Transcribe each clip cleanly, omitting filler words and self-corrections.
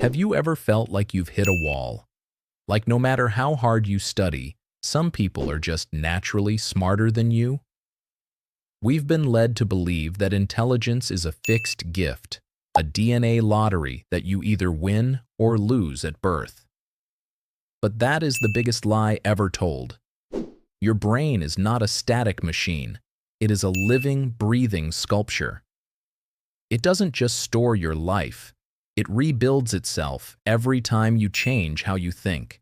Have you ever felt like you've hit a wall? Like no matter how hard you study, some people are just naturally smarter than you? We've been led to believe that intelligence is a fixed gift, a DNA lottery that you either win or lose at birth. But that is the biggest lie ever told. Your brain is not a static machine. It is a living, breathing sculpture. It doesn't just store your life. It rebuilds itself every time you change how you think.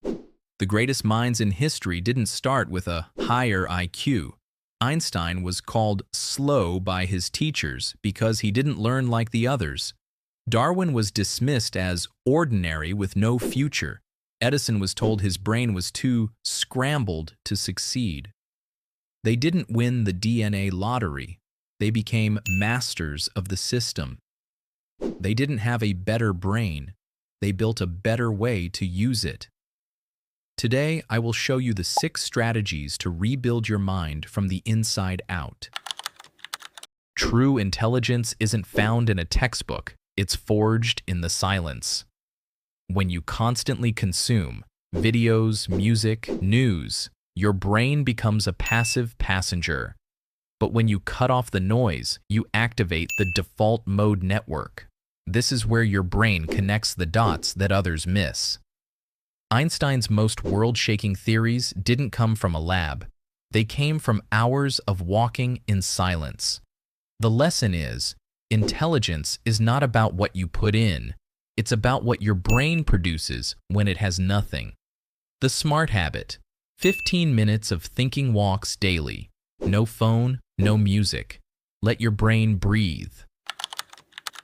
The greatest minds in history didn't start with a higher IQ. Einstein was called slow by his teachers because he didn't learn like the others. Darwin was dismissed as ordinary with no future. Edison was told his brain was too scrambled to succeed. They didn't win the DNA lottery. They became masters of the system. They didn't have a better brain. They built a better way to use it. Today, I will show you the 6 strategies to rebuild your mind from the inside out. True intelligence isn't found in a textbook. It's forged in the silence. When you constantly consume videos, music, news, your brain becomes a passive passenger. But when you cut off the noise, you activate the default mode network. This is where your brain connects the dots that others miss. Einstein's most world-shaking theories didn't come from a lab. They came from hours of walking in silence. The lesson is, intelligence is not about what you put in. It's about what your brain produces when it has nothing. The SMART habit: 15 minutes of thinking walks daily. No phone, no music. Let your brain breathe.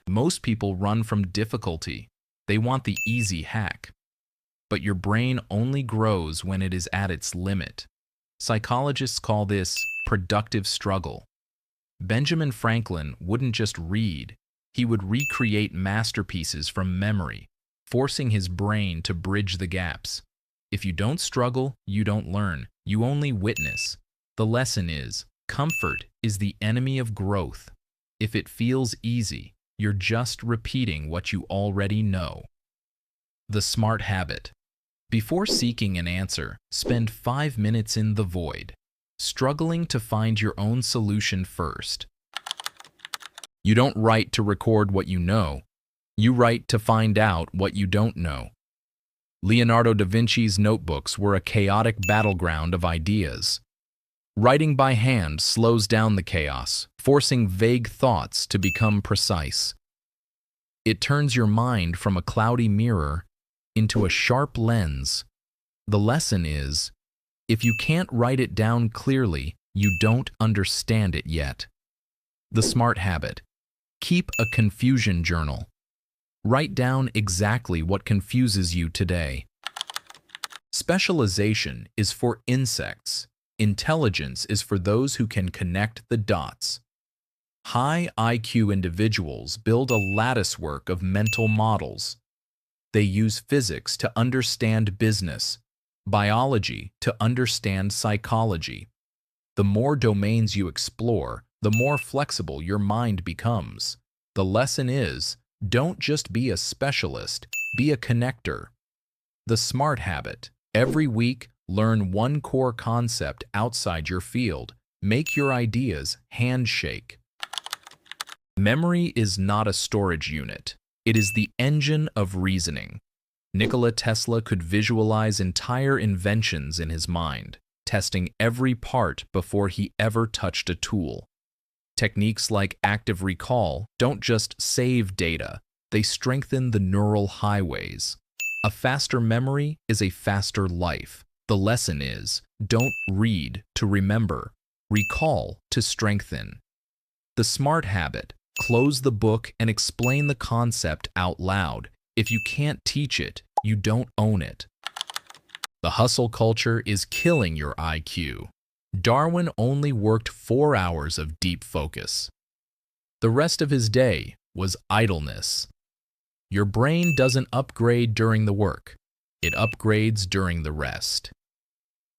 Most people run from difficulty. They want the easy hack. But your brain only grows when it is at its limit. Psychologists call this productive struggle. Benjamin Franklin wouldn't just read. He would recreate masterpieces from memory, forcing his brain to bridge the gaps. If you don't struggle, you don't learn. You only witness. The lesson is, comfort is the enemy of growth. If it feels easy, you're just repeating what you already know. The SMART habit. Before seeking an answer, spend 5 minutes in the void, struggling to find your own solution first. You don't write to record what you know. You write to find out what you don't know. Leonardo da Vinci's notebooks were a chaotic battleground of ideas. Writing by hand slows down the chaos, forcing vague thoughts to become precise. It turns your mind from a cloudy mirror into a sharp lens. The lesson is, if you can't write it down clearly, you don't understand it yet. The SMART habit. Keep a confusion journal. Write down exactly what confuses you today. Specialization is for insects. Intelligence is for those who can connect the dots. High IQ individuals build a latticework of mental models. They use physics to understand business, biology to understand psychology. The more domains you explore, the more flexible your mind becomes. The lesson is, don't just be a specialist, be a connector. The SMART habit. Every week, learn one core concept outside your field. Make your ideas handshake. Memory is not a storage unit. It is the engine of reasoning. Nikola Tesla could visualize entire inventions in his mind, testing every part before he ever touched a tool. Techniques like active recall don't just save data, they strengthen the neural highways. A faster memory is a faster life. The lesson is, don't read to remember, recall to strengthen. The SMART habit. Close the book and explain the concept out loud. If you can't teach it, you don't own it. The hustle culture is killing your IQ. Darwin only worked 4 hours of deep focus. The rest of his day was idleness. Your brain doesn't upgrade during the work. It upgrades during the rest.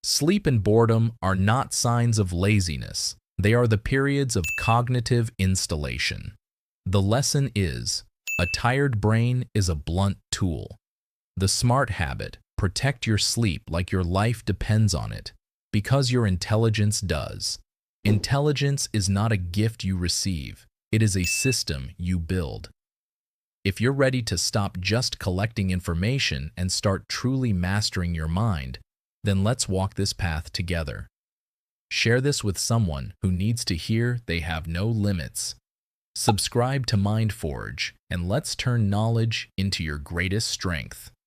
Sleep and boredom are not signs of laziness. They are the periods of cognitive installation. The lesson is, A tired brain is a blunt tool. The smart habit: protect your sleep like your life depends on it, because your intelligence does. Intelligence is not a gift you receive, it is a system you build. If you're ready to stop just collecting information and start truly mastering your mind, then let's walk this path together. Share this with someone who needs to hear they have no limits. Subscribe to MindForge, and let's turn knowledge into your greatest strength.